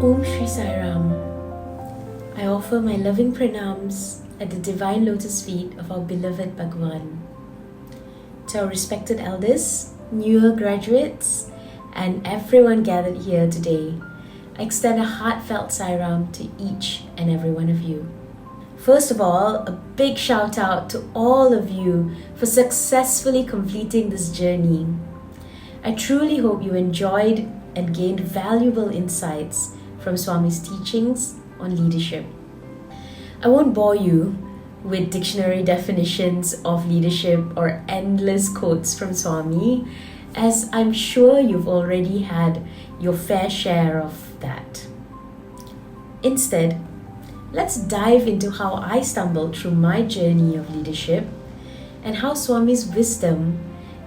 Om Shri Sai Ram. I offer my loving pranams at the divine lotus feet of our beloved Bhagwan. To our respected elders, newer graduates, and everyone gathered here today, I extend a heartfelt Sai Ram to each and every one of you. First of all, a big shout out to all of you for successfully completing this journey. I truly hope you enjoyed and gained valuable insights from Swami's teachings on leadership. I won't bore you with dictionary definitions of leadership or endless quotes from Swami, as I'm sure you've already had your fair share of that. Instead, let's dive into how I stumbled through my journey of leadership and how Swami's wisdom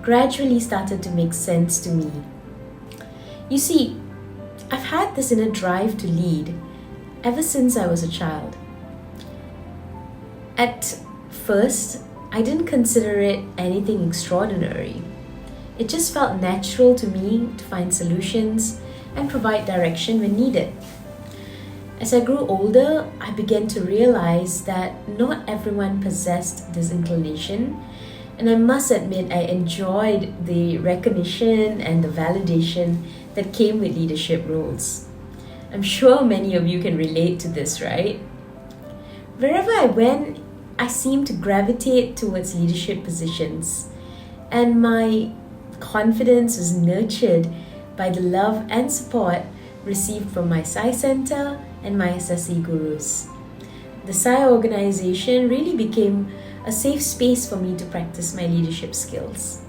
gradually started to make sense to me. You see, I've had this inner drive to lead ever since I was a child. At first, I didn't consider it anything extraordinary. It just felt natural to me to find solutions and provide direction when needed. As I grew older, I began to realize that not everyone possessed this inclination, and I must admit I enjoyed the recognition and the validation that came with leadership roles. I'm sure many of you can relate to this, right? Wherever I went, I seemed to gravitate towards leadership positions, and my confidence was nurtured by the love and support received from my Sai Center and my SSE gurus. The Sai organization really became a safe space for me to practice my leadership skills.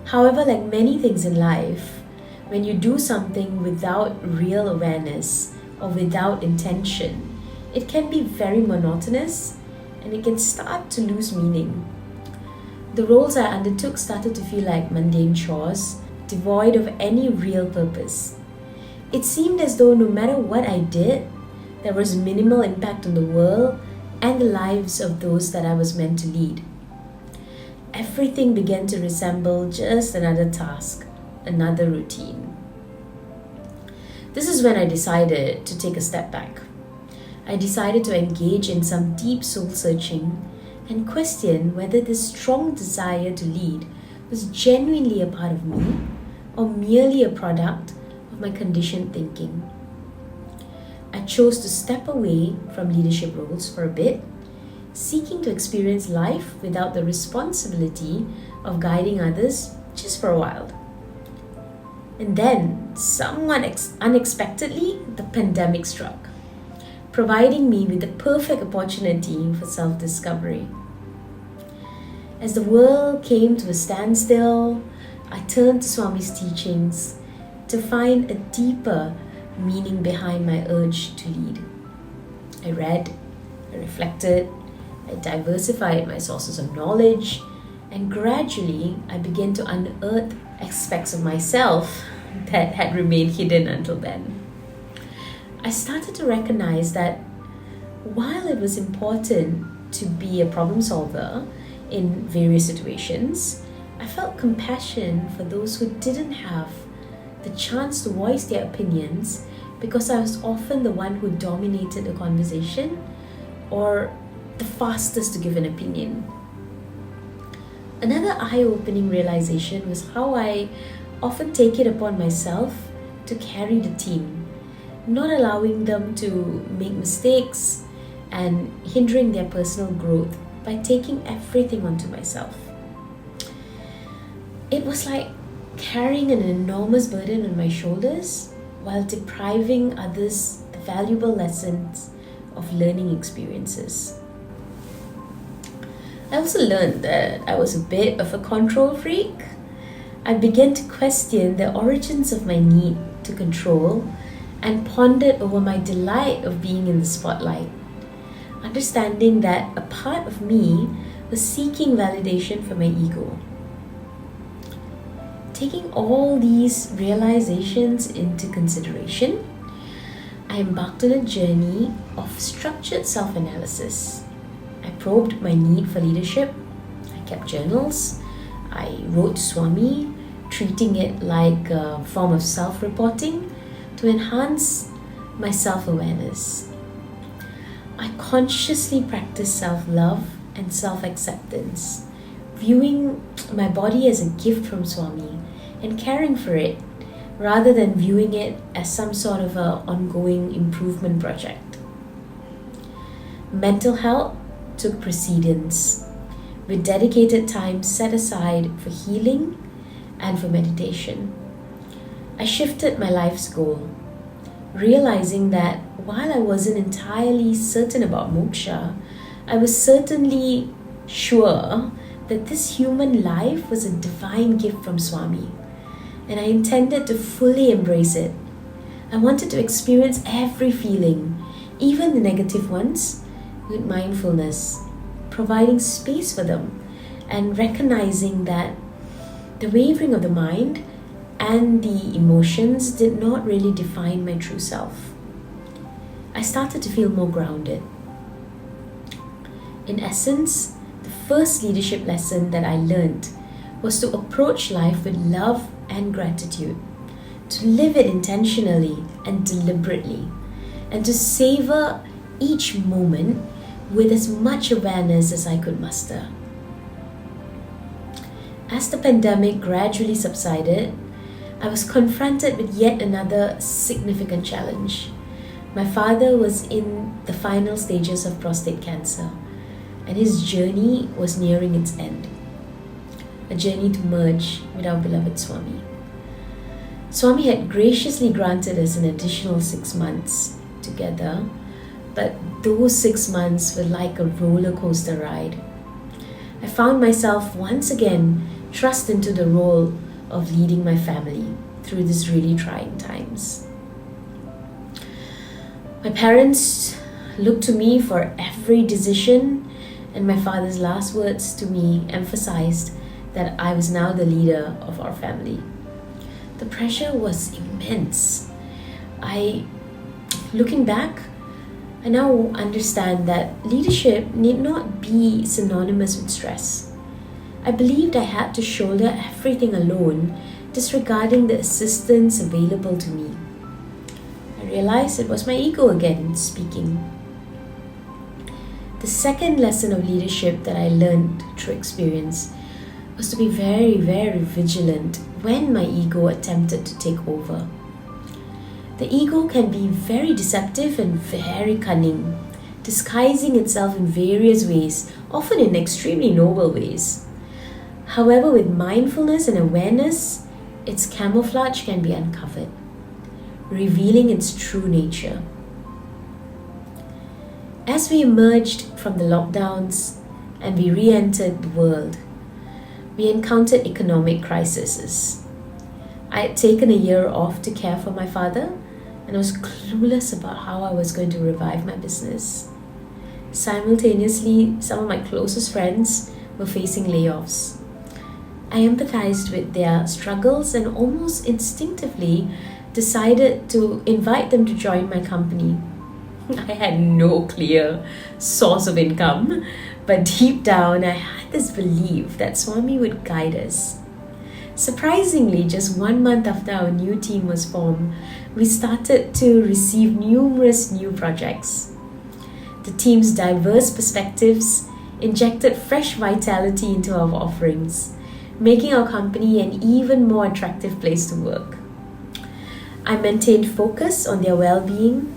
However, like many things in life, when you do something without real awareness or without intention, it can be very monotonous and it can start to lose meaning. The roles I undertook started to feel like mundane chores, devoid of any real purpose. It seemed as though no matter what I did, there was minimal impact on the world and the lives of those that I was meant to lead. Everything began to resemble just another task, another routine. This is when I decided to take a step back. I decided to engage in some deep soul searching and question whether this strong desire to lead was genuinely a part of me or merely a product of my conditioned thinking. I chose to step away from leadership roles for a bit, seeking to experience life without the responsibility of guiding others just for a while. And then, somewhat unexpectedly, the pandemic struck, providing me with the perfect opportunity for self-discovery. As the world came to a standstill, I turned to Swami's teachings to find a deeper meaning behind my urge to lead. I read, I reflected, I diversified my sources of knowledge, and gradually I began to unearth aspects of myself that had remained hidden until then. I started to recognize that while it was important to be a problem solver in various situations, I felt compassion for those who didn't have the chance to voice their opinions because I was often the one who dominated the conversation or the fastest to give an opinion. Another eye-opening realization was how I often take it upon myself to carry the team, not allowing them to make mistakes and hindering their personal growth by taking everything onto myself. It was like carrying an enormous burden on my shoulders while depriving others the valuable lessons of learning experiences. I also learned that I was a bit of a control freak. I began to question the origins of my need to control and pondered over my delight of being in the spotlight, understanding that a part of me was seeking validation for my ego. Taking all these realizations into consideration, I embarked on a journey of structured self-analysis. I probed my need for leadership, I kept journals, I wrote to Swami, treating it like a form of self-reporting to enhance my self-awareness. I consciously practice self-love and self-acceptance, viewing my body as a gift from Swami and caring for it rather than viewing it as some sort of an ongoing improvement project. Mental health took precedence, with dedicated time set aside for healing and for meditation. I shifted my life's goal, realizing that while I wasn't entirely certain about moksha, I was certainly sure that this human life was a divine gift from Swami, and I intended to fully embrace it. I wanted to experience every feeling, even the negative ones, with mindfulness, providing space for them, and recognizing that the wavering of the mind and the emotions did not really define my true self. I started to feel more grounded. In essence, the first leadership lesson that I learned was to approach life with love and gratitude, to live it intentionally and deliberately, and to savor each moment with as much awareness as I could muster. As the pandemic gradually subsided, I was confronted with yet another significant challenge. My father was in the final stages of prostate cancer, and his journey was nearing its end. A journey to merge with our beloved Swami. Swami had graciously granted us an additional 6 months together, but those 6 months were like a roller coaster ride. I found myself once again thrust into the role of leading my family through these really trying times. My parents looked to me for every decision, and my father's last words to me emphasized that I was now the leader of our family. The pressure was immense. Looking back, I now understand that leadership need not be synonymous with stress. I believed I had to shoulder everything alone, disregarding the assistance available to me. I realized it was my ego again speaking. The second lesson of leadership that I learned through experience was to be very, very vigilant when my ego attempted to take over. The ego can be very deceptive and very cunning, disguising itself in various ways, often in extremely noble ways. However, with mindfulness and awareness, its camouflage can be uncovered, revealing its true nature. As we emerged from the lockdowns and we re-entered the world, we encountered economic crises. I had taken a year off to care for my father, and I was clueless about how I was going to revive my business. Simultaneously, some of my closest friends were facing layoffs. I empathized with their struggles and almost instinctively decided to invite them to join my company. I had no clear source of income, but deep down I had this belief that Swami would guide us. Surprisingly, just 1 month after our new team was formed, we started to receive numerous new projects. The team's diverse perspectives injected fresh vitality into our offerings, making our company an even more attractive place to work. I maintained focus on their well-being,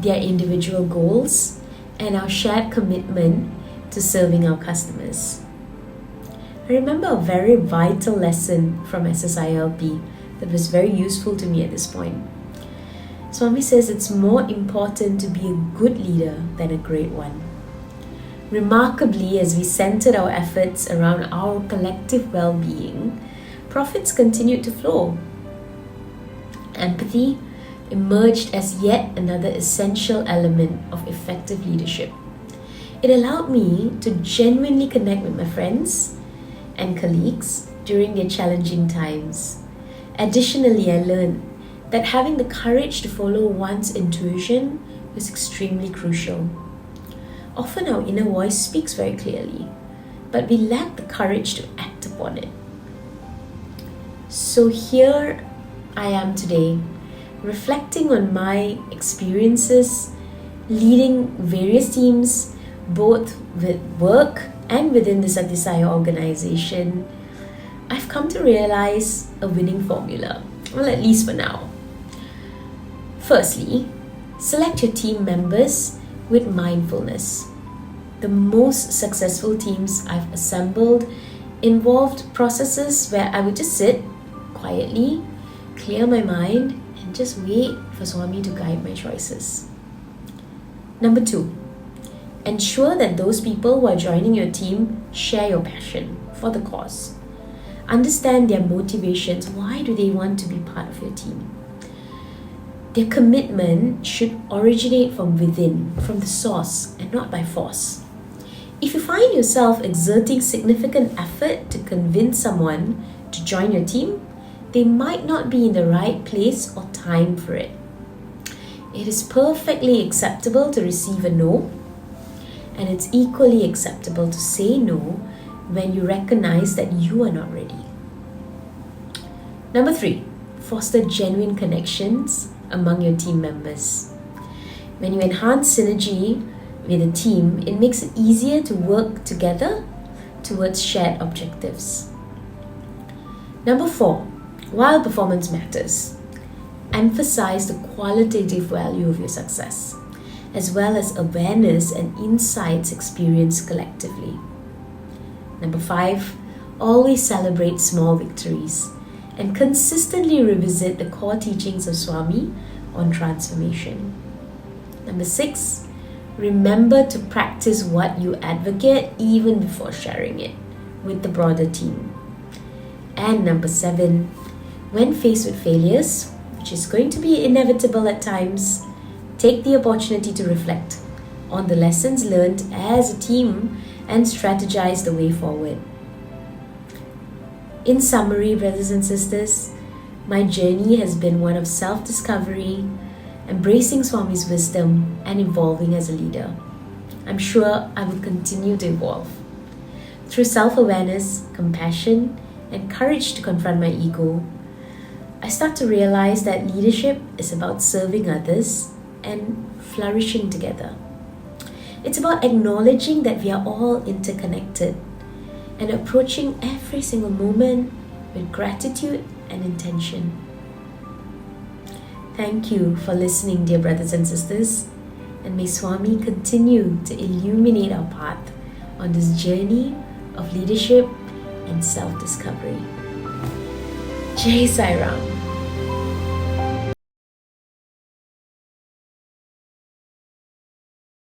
their individual goals, and our shared commitment to serving our customers. I remember a very vital lesson from SSILP that was very useful to me at this point. Swami says it's more important to be a good leader than a great one. Remarkably, as we centered our efforts around our collective well-being, profits continued to flow. Empathy emerged as yet another essential element of effective leadership. It allowed me to genuinely connect with my friends and colleagues during their challenging times. Additionally, I learned that having the courage to follow one's intuition was extremely crucial. Often our inner voice speaks very clearly, but we lack the courage to act upon it. So here I am today, reflecting on my experiences, leading various teams, both with work and within the SSSILP organization, I've come to realize a winning formula. Well, at least for now. Firstly, select your team members with mindfulness. The most successful teams I've assembled involved processes where I would just sit quietly, clear my mind, and just wait for Swami to guide my choices. Number 2, ensure that those people who are joining your team share your passion for the cause. Understand their motivations. Why do they want to be part of your team? Their commitment should originate from within, from the source, and not by force. If you find yourself exerting significant effort to convince someone to join your team, they might not be in the right place or time for it. It is perfectly acceptable to receive a no, and it's equally acceptable to say no when you recognize that you are not ready. Number 3, foster genuine connections among your team members. When you enhance synergy with a team, it makes it easier to work together towards shared objectives. Number 4, while performance matters, emphasize the qualitative value of your success, as well as awareness and insights experienced collectively. Number 5, always celebrate small victories and consistently revisit the core teachings of Swami on transformation. Number 6, remember to practice what you advocate even before sharing it with the broader team. And number 7, when faced with failures, which is going to be inevitable at times, take the opportunity to reflect on the lessons learned as a team and strategize the way forward. In summary, brothers and sisters, my journey has been one of self-discovery, embracing Swami's wisdom, and evolving as a leader. I'm sure I will continue to evolve. Through self-awareness, compassion, and courage to confront my ego, I start to realize that leadership is about serving others and flourishing together. It's about acknowledging that we are all interconnected and approaching every single moment with gratitude and intention. Thank you for listening, dear brothers and sisters, and may Swami continue to illuminate our path on this journey of leadership and self-discovery. Jai Sai Ram.